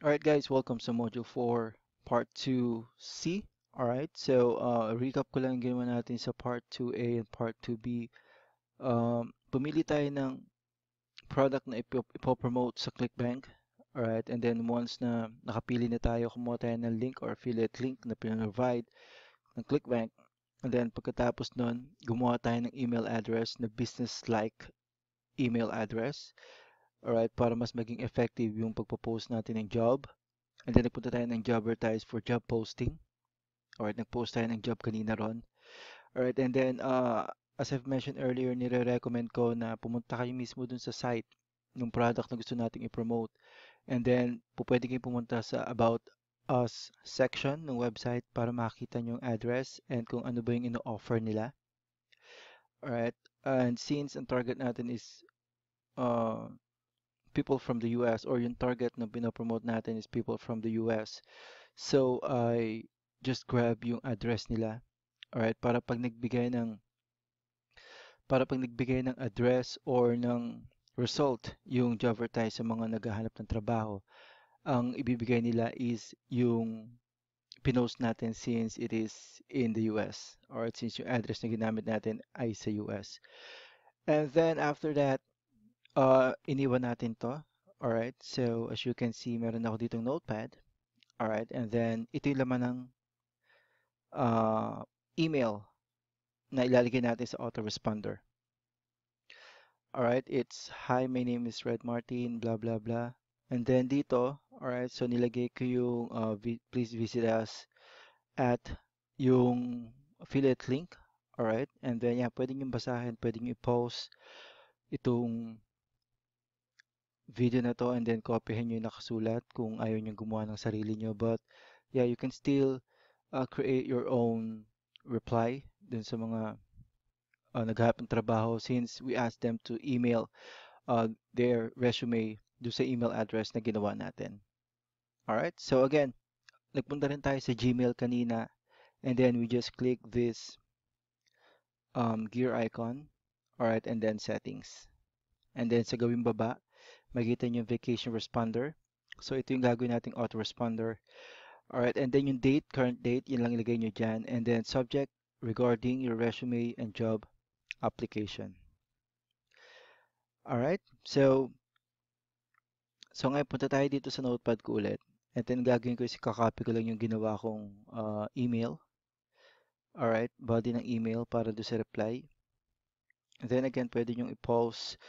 Alright guys, welcome sa Module 4 Part 2C. Alright, so recap ko lang yung ginawa natin sa Part 2A and Part 2B. Pumili tayo ng product na ipopromote sa ClickBank. Alright, and then once na nakapili na tayo, kumuha tayo ng link or affiliate link na pinrovide ng ClickBank. And then pagkatapos nun, gumawa tayo ng email address na business-like email address. Alright, para mas maging effective yung pagpo-post natin ng job. And then nagpunta tayo ng Jobvertise for job posting. Alright, nag-post tayo ng job kanina ron. Alright, and then as I've mentioned earlier, nire-recommend ko na pumunta kayo mismo dun sa site ng product na gusto nating i-promote. And then, pwede kayong pumunta sa About Us section ng website para makita nyo yung address and kung ano ba yung ino-offer nila. Alright, and since ang target natin is uh, people from the US or yung target na pinopromote natin is people from the US. So, I just grab yung address nila. Alright, para pag nagbigay ng address or ng result yung Jobvertise sa mga naghahanap ng trabaho, ang ibibigay nila is yung pinost natin since it is in the US or since yung address na ginamit natin ay sa US. And then after that, iniwan natin to. Alright, so as you can see, meron ako ditong notepad. Alright, and then ito yung laman ng uh, email na ilalagay natin sa autoresponder. Alright, it's hi, my name is Red Martin, blah blah blah. And then dito, alright, so nilagay ko yung please visit us at yung affiliate link. Alright, and then yeah, pwede nyo basahin, pwede nyo i-post itong video na to and then copyhin nyo yung nakasulat kung ayaw nyo gumawa ng sarili nyo. But yeah, you can still create your own reply dun sa mga naghahanap ng trabaho since we asked them to email their resume do sa email address na ginawa natin. Alright, so again, nagpunta rin tayo sa Gmail kanina and then we just click this gear icon. Alright, and then settings. And then sa gawing baba, makikita nyo yung vacation responder. So ito yung gagawin nating autoresponder. Alright, and then yung date, current date, yun lang ilagay nyo dyan. And then subject regarding your resume and job application. Alright, so ngayon punta tayo dito sa notepad ko ulit. And then gagawin ko is kakopy ko lang yung ginawa kong email. Alright, body ng email para do sa reply. And then again, pwede nyo i-pause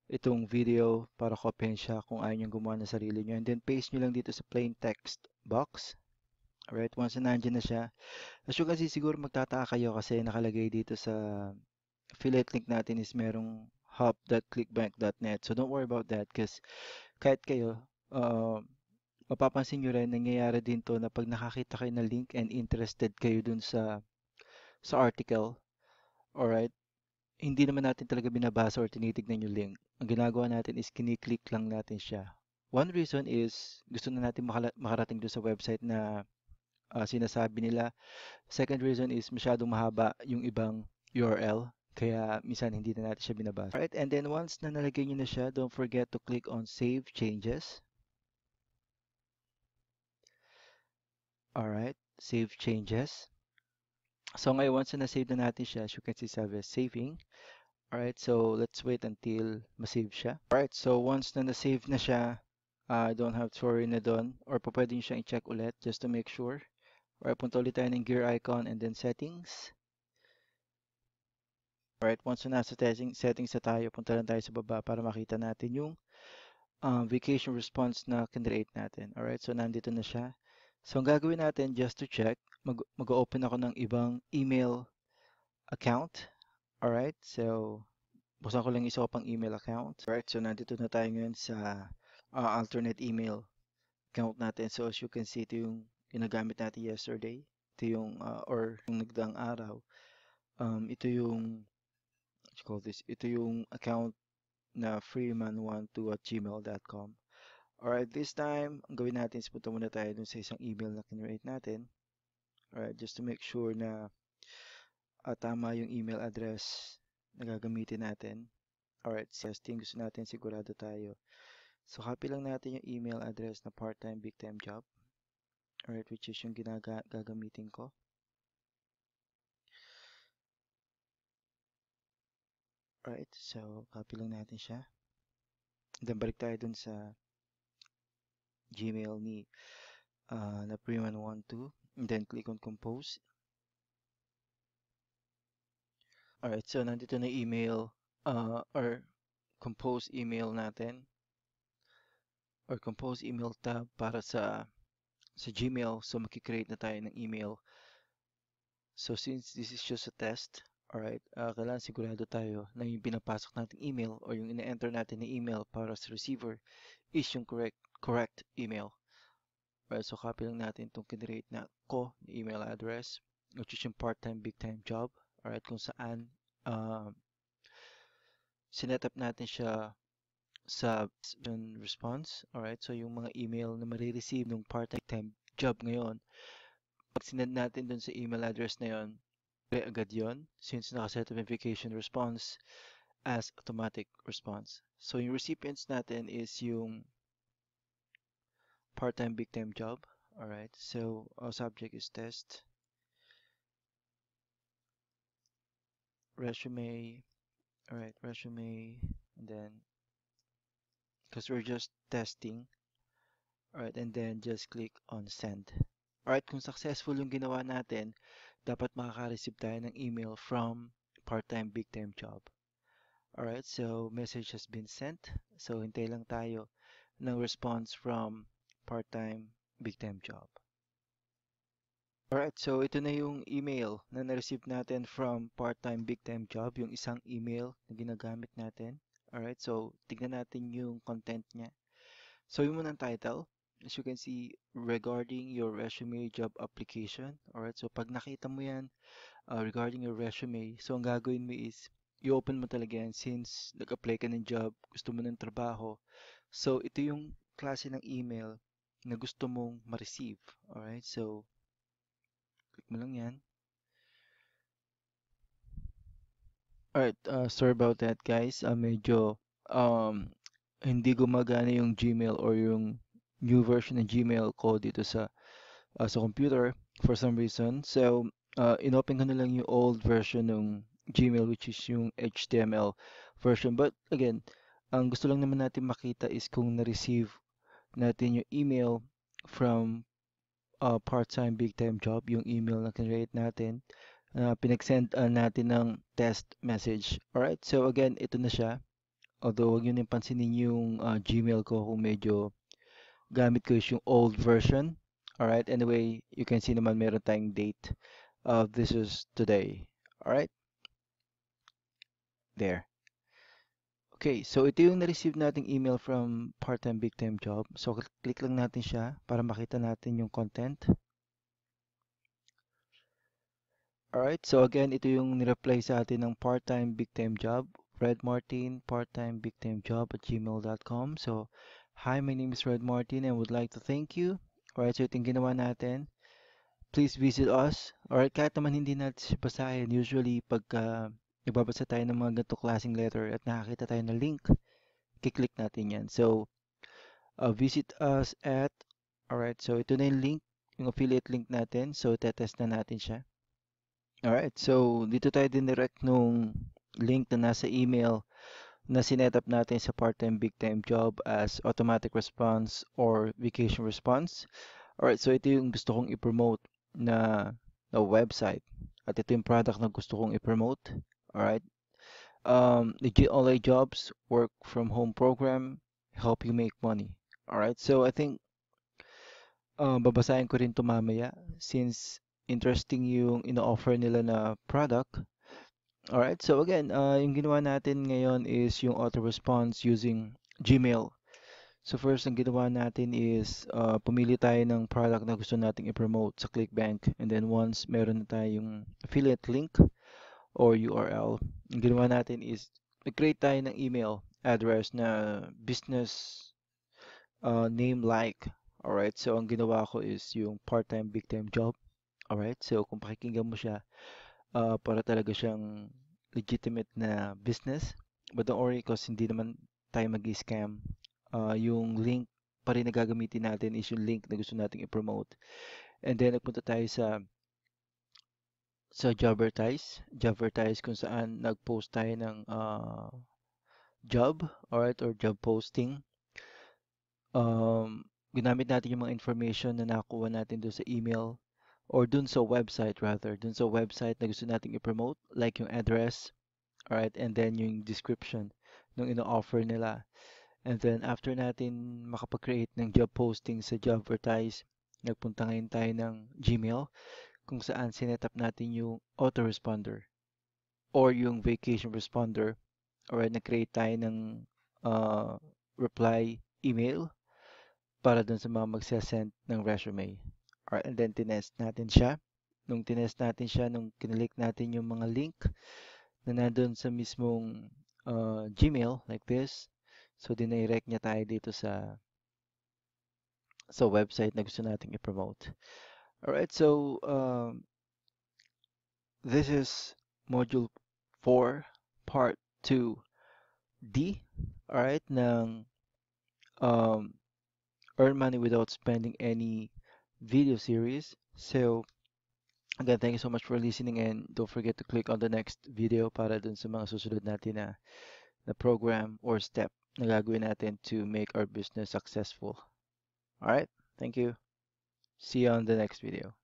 itong video para kopyahin siya kung ayaw nyo gumawa ng sarili nyo. And then paste nyo lang dito sa plain text box. Alright, once na nandiyan na siya. As you can see, siguro magtataka kayo kasi nakalagay dito sa affiliate link natin is merong hub.clickbank.net. So don't worry about that because kahit kayo, mapapansin nyo rin, nangyayari din to na pag nakakita kayo ng link and interested kayo dun sa article, alright, hindi naman natin talaga binabasa or tinitignan yung link. Ang ginagawa natin is kiniklik lang natin siya. One reason is gusto na natin makarating doon sa website na sinasabi nila. Second reason is masyadong mahaba yung ibang URL. Kaya minsan hindi na natin siya binabasa. Alright, and then once na nalagay nyo na siya, don't forget to click on Save Changes. Alright, Save Changes. So ngayon, once na na-save na natin siya, as you can see, sabi saving. Alright, so let's wait until ma-save siya. Alright, so once na na-save na siya, I don't have to worry na doon or pa pwede nyo siyang i-check ulit just to make sure. Alright, punta ulit tayo ng gear icon and then settings. Alright, once na nasa settings na tayo, punta lang tayo sa baba para makita natin yung vacation response na kinreate natin. Alright, so nandito na siya. So ang gagawin natin just to check, mag-open ako ng ibang email account. Alright, so buksan ko lang isa ko pang email account. Alright, so nandito na tayo ngayon sa alternate email account natin. So as you can see, ito yung ginagamit natin yesterday. Ito yung, or yung nagdaang araw. Ito yung, what you call this? Ito yung account na freeman12@gmail.com. Alright, this time, ang gawin natin is punta muna tayo dun sa isang email na kinreate natin. Alright, just to make sure na tama yung email address na gagamitin natin. Alright, testing, gusto natin sigurado tayo So, copy lang natin yung email address na part-time, big-time job. Alright, which is yung gagamitin ko. Alright, so copy lang natin siya. Then, balik tayo dun sa Gmail ni na Freeman12. And then, click on compose. Alright, so nandito na email or compose email natin or compose email tab para sa Gmail. So, makikreate na tayo ng email. So, since this is just a test, alright, kailangan sigurado tayo na yung pinapasok nating email or yung ina-enter natin na email para sa receiver is yung correct email. Alright, so copy lang natin itong generate na ko na email address, which is yung part-time, big-time job. Alright, kung saan sinet up natin siya sa response. Alright, so yung mga email na marireceive ng part-time job ngayon, pag sinend natin dun sa email address na yon, agad yon since nakaset notification response as automatic response. So yung recipients natin is yung part-time, big-time job. Alright, so our subject is test, resume, alright, resume, and then, because we're just testing, alright, and then just click on send. Alright, kung successful yung ginawa natin, dapat makaka-receive tayo ng email from part-time, big-time job. Alright, so message has been sent. So hintay lang tayo ng response from part-time, big-time job. Alright, so ito na yung email na na-receive natin from part-time, big-time job, yung isang email na ginagamit natin. Alright, so tignan natin yung content niya. So yung munang title, as you can see, regarding your resume job application. Alright, so pag nakita mo yan, regarding your resume, so ang gagawin mo is, i-open mo talaga yan since nag-apply ka ng job, gusto mo ng trabaho. So ito yung klase ng email na gusto mong ma-receive. Alright, so click mo lang yan. Alright, sorry about that guys. Medyo um, hindi gumagana yung Gmail or yung new version ng Gmail ko dito sa computer for some reason. So, inopen ko na lang yung old version ng Gmail which is yung HTML version. But again, ang gusto lang naman natin makita is kung na-receive natin yung email from part-time, big-time job, yung email na kinreate natin, pinag-send natin ng test message. Alright, so again, ito na siya. Although, wag yun yung pansinin yung Gmail ko kung medyo gamit ko is yung old version. Alright, anyway, you can see naman meron tayong date. This is today. Alright, there. Okay, so ito yung na-receive nating email from part-time, big-time job. So, click lang natin siya para makita natin yung content. Alright, so again, ito yung nireply sa atin ng part-time, big-time job. Red Martin, part-time, big-time job at gmail.com. So, hi, my name is Red Martin and would like to thank you. Alright, so ito yung ginawa natin. Please visit us. Alright, kahit naman hindi natin siya basahin, usually pagka nagbabasa tayo ng mga ganitong klaseng letter at nakakita tayo ng link, kiklik natin yan. So, visit us at, alright, so ito na yung link, yung affiliate link natin. So, tetest na natin siya. Alright, so dito tayo dinirect nung link na nasa email na sinetup natin sa part-time, big-time job as automatic response or vacation response. Alright, so ito yung gusto kong i-promote na website. At ito yung product na gusto kong i-promote. Alright, legit online jobs, work from home program, help you make money. Alright, so I think babasahin ko rin ito mamaya since interesting yung ino-offer nila na product. Alright, so again, yung ginawa natin ngayon is yung auto-response using Gmail. So first, ang ginawa natin is pumili tayo ng product na gusto nating i-promote sa ClickBank. And then once meron na tayong affiliate link or URL, ang ginawa natin is nag-create tayo ng email address na business name like. Alright, so ang ginawa ko is yung part-time, big-time job. Alright, so kung pakikinggan mo siya, para talaga siyang legitimate na business. But don't worry because hindi naman tayo mag-scam yung link pa rin na gagamitin natin is yung link na gusto nating i-promote. And then nagpunta tayo sa Jobvertise kung saan nag-post tayo ng job, alright, or job posting. Ginamit natin yung mga information na nakuha natin doon sa email or doon sa website rather, doon sa website na gusto nating i-promote, like yung address, alright, and then yung description ng ino-offer nila. And then after natin makapag-create ng job posting sa Jobvertise, nagpunta ngayon tayo ng Gmail kung saan sinet up natin yung autoresponder or yung vacation responder. Alright, nag-create tayo ng uh, reply email para dun sa mga magsasend ng resume. Alright, and then tinest natin siya. Nung tinest natin siya, nung kinilik natin yung mga link na nandun sa mismong Gmail like this, so dinirect niya tayo dito sa website na gusto nating i-promote. Alright, so this is module 4, part 2D, alright, ng um, earn money without spending any video series. So, again, thank you so much for listening and don't forget to click on the next video para dun sa mga susunod natin na program or step na gagawin natin to make our business successful. Alright, thank you. See you on the next video.